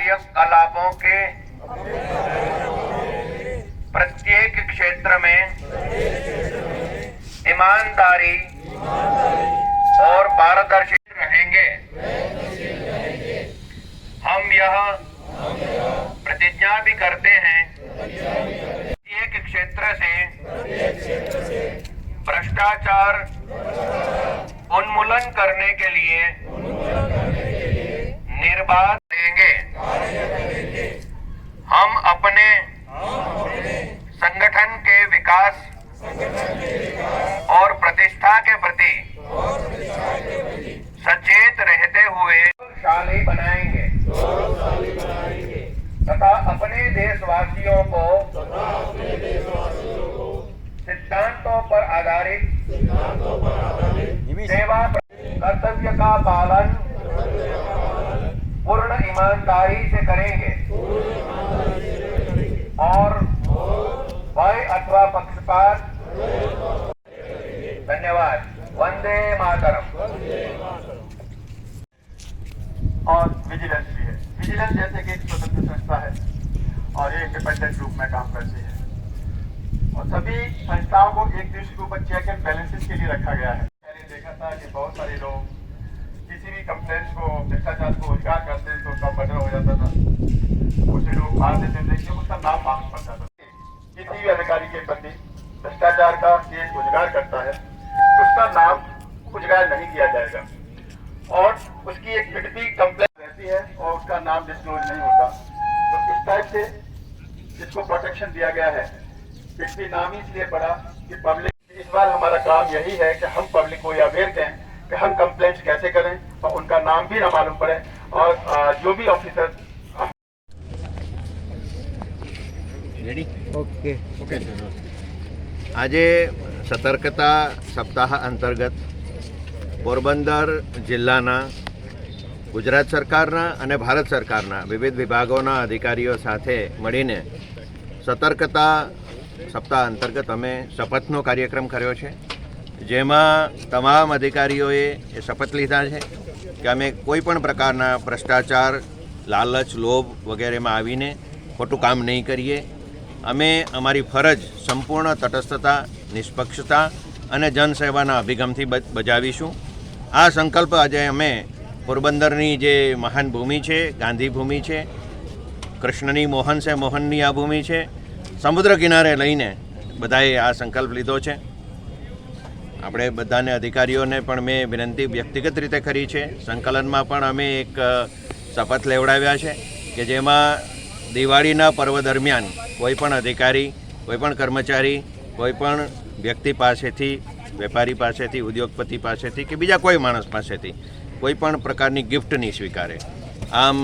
कार्यकलापों के प्रत्येक क्षेत्र में ईमानदारी और पारदर्शी रहेंगे। हम यह प्रतिज्ञा भी करते हैं प्रत्येक क्षेत्र से भ्रष्टाचार उन्मूलन करने के लिए निर्बाध देंगे। हम अपने संगठन के विकास और प्रतिष्ठा के प्रति सचेत रहते हुए गौरवशाली बनाएंगे तथा अपने देशवासियों को सिद्धांतों पर आधारित सेवा कर्तव्य का पालन पूर्ण ईमानदारी से करेंगे और भय अथवा पक्षपात। धन्यवाद। वंदे मातरम। और विजिलेंस भी है। विजिलेंस जैसे कि एक स्वतंत्र संस्था है और ये इंडिपेंडेंट रूप में काम करती है और सभी संस्थाओं को एक दूसरे के ऊपर चेक एंड बैलेंसेस के लिए रखा गया है। मैंने देखा था कि बहुत सारे लोग किसी भी कंप्लेंट्स को भ्रष्टाचार को उजागर करते तो उसका मर्डर हो जाता था, उसे लोग मार देते थे कि उसका नाम मांग पड़ता था। किसी भी अधिकारी के प्रति भ्रष्टाचार का केस उजागर करता है उसका नाम उजागर नहीं किया जाएगा और उसकी एक फिटती कंप्लेंट रहती है और उसका नाम डिस्क्लोज नहीं होता। तो इस टाइप से जिसको प्रोटेक्शन दिया गया है, फिटती नाम ही इसलिए पड़ा कि पब्लिक, इस बार हमारा काम यही है कि हम पब्लिक को अवेयर करें कि हम कंप्लेंट्स कैसे करें और उनका नाम भी ना मालूम पड़े और जो भी ऑफिसर આજે સતર્કતા સપ્તાહ અંતર્ગત પોરબંદર જિલ્લાના ગુજરાત સરકારના અને ભારત સરકારના વિવિધ વિભાગોના અધિકારીઓ સાથે મળીને સતર્કતા સપ્તાહ અંતર્ગત અમે શપથનો કાર્યક્રમ કર્યો છે, જેમાં તમામ અધિકારીઓએ એ શપથ લીધા છે કે અમે કોઈ પણ પ્રકારના ભ્રષ્ટાચાર, લાલચ, લોભ વગેરેમાં આવીને ખોટું કામ નહીં કરીએ। અમે અમારી ફરજ સંપૂર્ણ તટસ્થતા, નિષ્પક્ષતા અને જનસેવાના અભિગમથી બજાવીશું। આ સંકલ્પ આજે અમે પોરબંદરની જે મહાન ભૂમિ છે, ગાંધી ભૂમિ છે, કૃષ્ણની મોહન છે, મોહનની આ ભૂમિ છે, સમુદ્ર કિનારે લઈને બધાએ આ સંકલ્પ લીધો છે। આપણે બધાને અધિકારીઓને પણ મેં વિનંતી વ્યક્તિગત રીતે કરી છે। સંકલનમાં પણ અમે એક શપથ લેવડાવ્યા છે કે જેમાં દિવાળીના પર્વ દરમિયાન કોઈપણ અધિકારી, કોઈપણ કર્મચારી, કોઈપણ વ્યક્તિ પાસેથી, વેપારી પાસેથી, ઉદ્યોગપતિ પાસેથી કે બીજા કોઈ માણસ પાસેથી કોઈપણ પ્રકારની ગિફ્ટ નહીં સ્વીકારે। આમ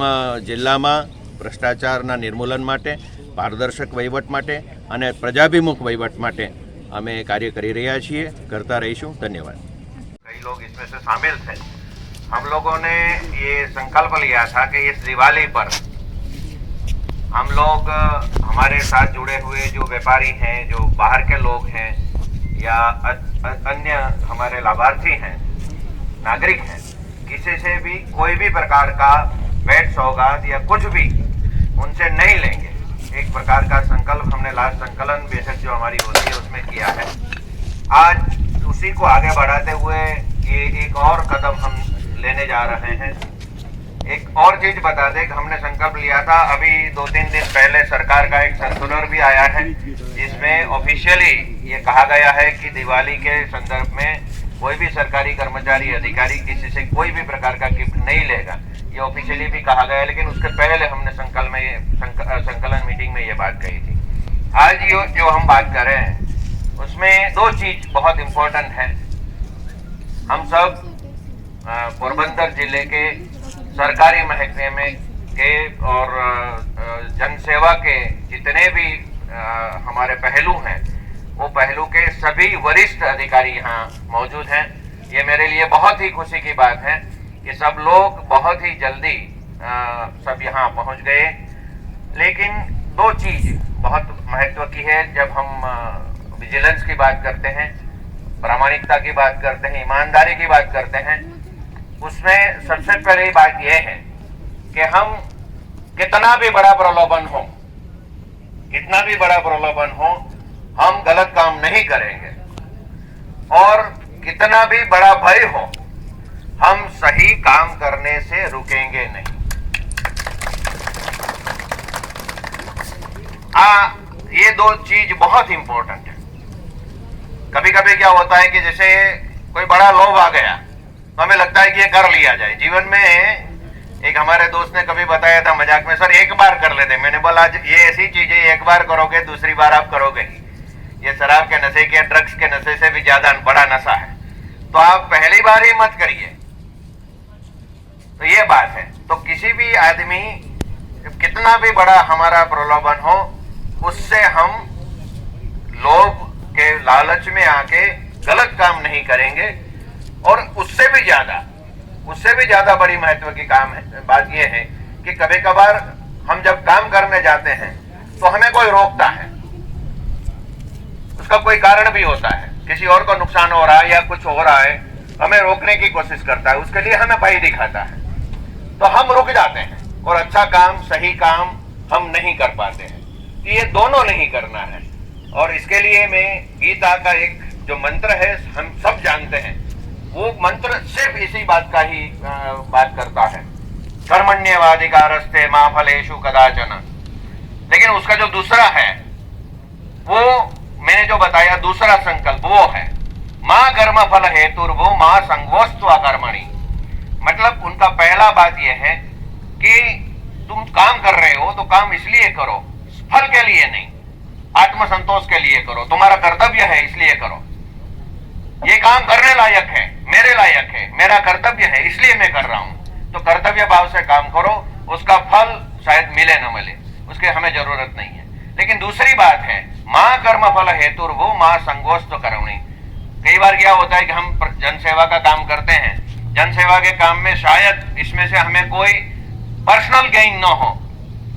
જિલ્લામાં ભ્રષ્ટાચારના નિર્મૂલન માટે, પારદર્શક વહીવટ માટે અને પ્રજાભિમુખ વહીવટ માટે અમે કાર્ય કરી રહ્યા છીએ, करता रहीશું। धन्यवाद। कई लोग इसमें से शामिल थे। हम लोगों ने ये संकल्प लिया था कि इस दिवाली पर हम लोग, हमारे साथ जुड़े हुए जो व्यापारी हैं, जो बाहर के लोग हैं या अन्य हमारे लाभार्थी हैं, नागरिक हैं, किसी से भी कोई भी प्रकार का भेंट सौगात या कुछ भी उनसे नहीं लेंगे। एक प्रकार का संकल्प हमने लास्ट संकलन बैठक जो हमारी होती है उसमें किया है। आज उसी को आगे बढ़ाते हुए ये एक और कदम हम लेने जा रहे हैं। एक और चीज बता दें कि हमने संकल्प लिया था, अभी 2-3 दिन पहले सरकार का एक सर्कुलर भी आया है जिसमें ऑफिशियली ये कहा गया है कि दिवाली के संदर्भ में कोई भी सरकारी कर्मचारी, अधिकारी किसी से कोई भी प्रकार का गिफ्ट नहीं लेगा। ये ऑफिशियली भी कहा गया है, लेकिन उसके पहले हमने संकलन मीटिंग में ये बात कही थी। आज जो हम बात कर रहे हैं उसमें 2 चीज बहुत इम्पोर्टेंट है। हम सब पोरबंदर जिले के सरकारी महकमे में के और जनसेवा के जितने भी हमारे पहलू हैं, वो पहलू के सभी वरिष्ठ अधिकारी यहाँ मौजूद हैं। ये मेरे लिए बहुत ही खुशी की बात है कि सब लोग बहुत ही जल्दी सब यहाँ पहुँच गए। लेकिन 2 चीज बहुत महत्व की है जब हम विजिलेंस की बात करते हैं, प्रामाणिकता की बात करते हैं, ईमानदारी की बात करते हैं। उसमें सबसे पहले बात यह है कि हम कितना भी बड़ा प्रलोभन हो, कितना भी बड़ा प्रलोभन हो, हम गलत काम नहीं करेंगे। और कितना भी बड़ा भय हो, हम सही काम करने से रुकेंगे नहीं। ये दो चीज बहुत इंपॉर्टेंट है। कभी कभी क्या होता है कि जैसे कोई बड़ा लोभ आ गया तो हमें लगता है कि ये कर लिया जाए। जीवन में एक हमारे दोस्त ने कभी बताया था मजाक में, सर एक बार कर लेते। मैंने बोला ये ऐसी चीज है, एक बार करोगे दूसरी बार आप करोगे ही। ये शराब के नशे के, ड्रग्स के नशे से भी ज्यादा बड़ा नशा है, तो आप पहली बार ही मत करिए। तो ये बात है। तो किसी भी आदमी, कितना भी बड़ा हमारा प्रलोभन हो, उससे हम लोभ के लालच में आके गलत काम नहीं करेंगे। और उससे भी ज्यादा बड़ी महत्व की बात यह है कि कभी कभार हम जब काम करने जाते हैं तो हमें कोई रोकता है, उसका कोई कारण भी होता है, किसी और को नुकसान हो रहा है या कुछ हो रहा है, हमें रोकने की कोशिश करता है, उसके लिए हमें भय दिखाता है, तो हम रुक जाते हैं और अच्छा काम, सही काम हम नहीं कर पाते हैं। तो ये दोनों नहीं करना है। और इसके लिए मैं गीता का एक जो मंत्र है, हम सब जानते हैं, वो मंत्र सिर्फ इसी बात का ही बात करता है, कर्मण्येवाधिकारस्ते मा फलेषु कदाचन। लेकिन उसका जो दूसरा है, वो मैंने जो बताया दूसरा संकल्प, वो है मां कर्म फल हेतुर्वो मां संगोस्तु अकर्मणि। मतलब उनका पहला बात यह है कि तुम काम कर रहे हो तो काम इसलिए करो, फल के लिए नहीं, आत्मसंतोष के लिए करो, तुम्हारा कर्तव्य है इसलिए करो। ये काम करने लायक है, मेरे लायक है, मेरा कर्तव्य है इसलिए मैं कर रहा हूं। तो कर्तव्य भाव से काम करो, उसका फल शायद मिले न मिले, उसके हमें जरूरत नहीं है। लेकिन दूसरी बात है मां कर्म फल हेतुर्वो मां संगोस्तु कर्मणि। कई बार क्या होता है कि हम जन सेवा का काम करते हैं, जन सेवा के काम में शायद इसमें से हमें कोई पर्सनल गेन न हो,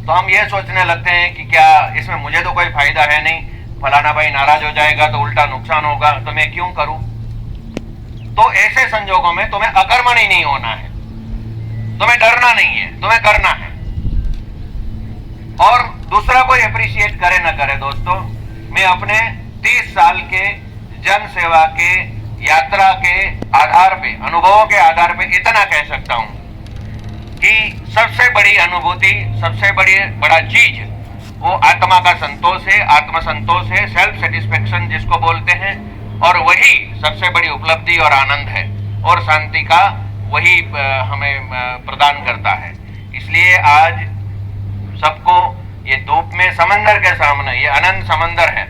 तो हम ये सोचने लगते हैं कि क्या इसमें मुझे तो कोई फायदा है नहीं, फलाना भाई नाराज हो जाएगा तो उल्टा नुकसान होगा, तो मैं क्यों करूं। तो ऐसे संजोगों में तुम्हें अकर्मणी नहीं होना है, तुम्हें डरना नहीं है, तुम्हें करना है। और दूसरा कोई अप्रिशिएट करे ना करे, दोस्तों मैं अपने 30 साल के जन सेवा के यात्रा के आधार पे, अनुभवों के आधार पे इतना कह सकता हूं कि सबसे बड़ी अनुभूति, सबसे बड़ा चीज वो आत्मा का संतोष है, आत्मसंतोष है, सेल्फ सेटिस्फेक्शन जिसको बोलते हैं। और वही सबसे बड़ी उपलब्धि और आनंद है, और शांति का वही हमें प्रदान करता है। इसलिए आज सबको ये धूप में समंदर के सामने, ये अनंत समंदर है,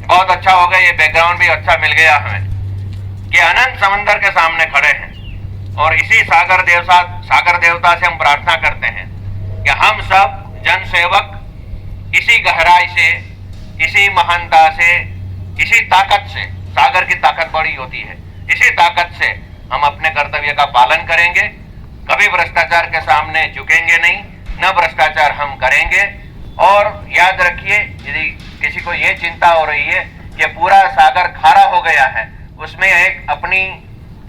बहुत अच्छा हो गया, ये बैकग्राउंड भी अच्छा मिल गया हमें कि अनंत समंदर के सामने खड़े हैं। और इसी सागर देवता से हम प्रार्थना करते हैं कि हम सब जन सेवक इसी गहराई से, इसी महानता से, इसी ताकत से, सागर की ताकत बड़ी होती है, इसी ताकत से हम अपने कर्तव्य का पालन करेंगे। कभी भ्रष्टाचार के सामने झुकेंगे नहीं, न भ्रष्टाचार हम करेंगे। और याद रखिए, यदि किसी को ये चिंता हो रही है कि पूरा सागर खारा हो गया है, उसमें एक अपनी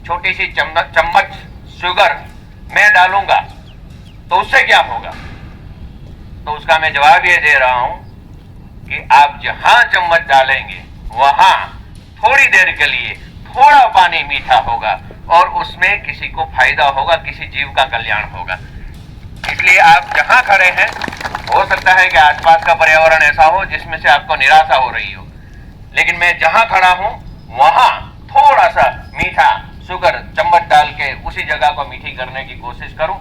छोटी सी चम्मच शुगर मैं डालूंगा तो उससे क्या होगा, तो उसका मैं जवाब ये दे रहा हूं कि आप जहां चम्मच डालेंगे वहां थोड़ी देर के लिए थोड़ा पानी मीठा होगा और उसमें किसी को फायदा होगा, किसी जीव का कल्याण होगा। इसलिए आप जहां खड़े हैं, हो सकता है कि आसपास का पर्यावरण ऐसा हो जिसमें से आपको निराशा हो रही हो, लेकिन मैं जहां खड़ा हूं वहां थोड़ा सा मीठा शुगर चम्मच डाल के उसी जगह को मीठी करने की कोशिश करूं,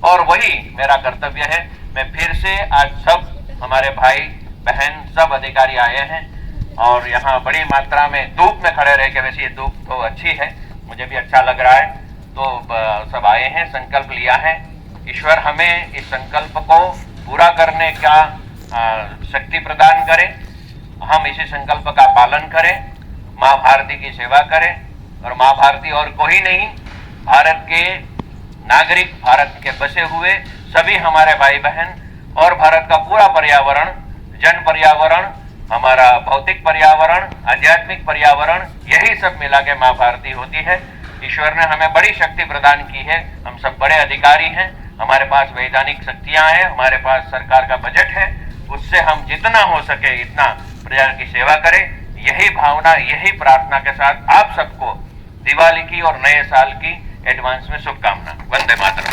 और वही मेरा कर्तव्य है। मैं फिर से आज सब हमारे भाई बहन सब अधिकारी आए हैं और यहाँ बड़ी मात्रा में धूप में खड़े रह के, वैसे ये धूप तो अच्छी है, मुझे भी अच्छा लग रहा है, तो सब आए हैं, संकल्प लिया है। ईश्वर हमें इस संकल्प को पूरा करने का शक्ति प्रदान करे, हम इसी संकल्प का पालन करें, माँ भारती की सेवा करें। और माँ भारती और कोई नहीं, भारत के नागरिक, भारत के बसे हुए सभी हमारे भाई बहन और भारत का पूरा पर्यावरण, जन पर्यावरण, हमारा भौतिक पर्यावरण, आध्यात्मिक पर्यावरण, यही सब मिला के माँ भारती होती है। ईश्वर ने हमें बड़ी शक्ति प्रदान की है, हम सब बड़े अधिकारी हैं, हमारे पास वैधानिक शक्तियां हैं, हमारे पास सरकार का बजट है, उससे हम जितना हो सके इतना प्रजा की सेवा करें। यही भावना, यही प्रार्थना के साथ आप सबको दिवाली की और नए साल की एडवांस में शुभकामना। वंदे मातरम।